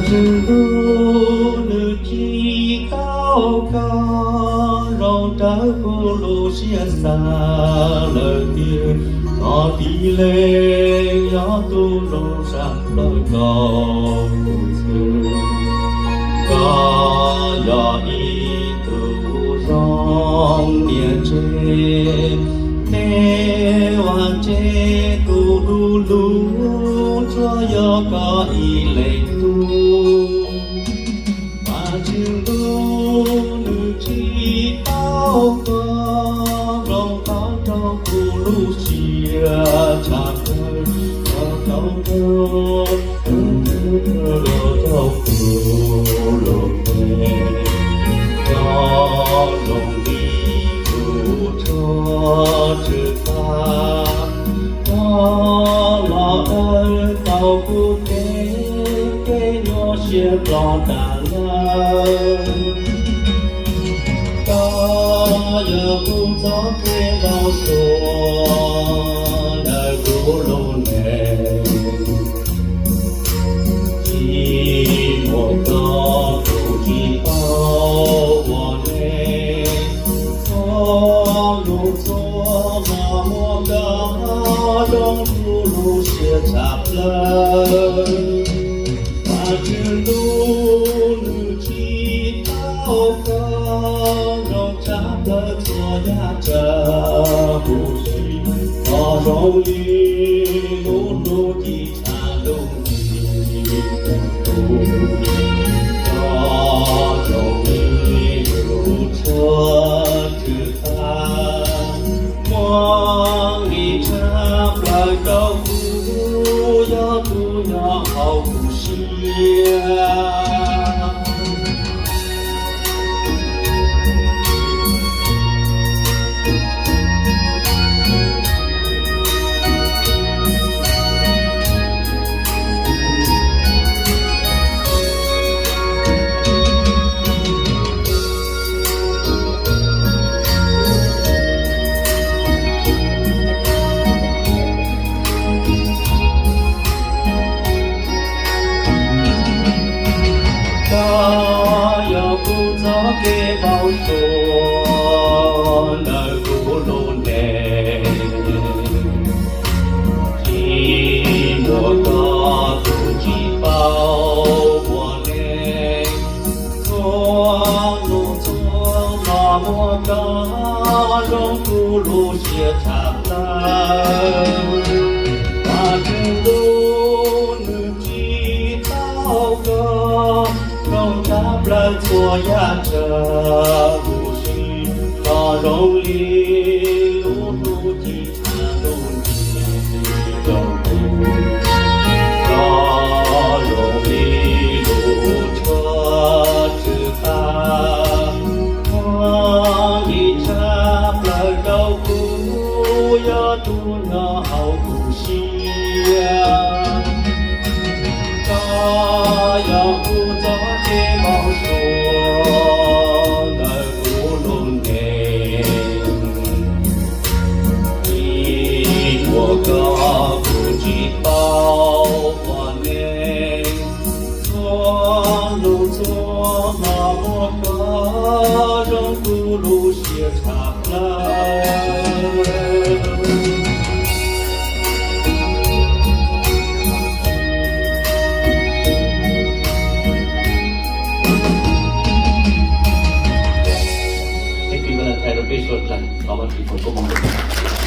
只路日记高高，让大步路线散了天，那地雷要都路上了高不次，高要一路上连接，内湾街都路路。左右高一类度，把金路日记高高，让高高古路西茶根，高高高古路边，高容易路车之大。高不给我些高大了，高也不早给我说那古路内，寂寞高不记抱我内，高路做那么高，中途路些差了。把这路日记高高，让扎的做呀这不是好容易路路的岔路的路，好容易路车之大，梦里插了高要不要好不是给保说那古路内，寂寞高不记抱我内，做路做那么高，让古路些差了，把这路日记高高。做呀这不是好容易路路的岔路的道路，好容易路车之大，我一插了高不要多那好不是呀，高要不早给保说那古路内，你我高不记抱我内，做路做那么高，让古路些差了。Terima kasih telah menonton!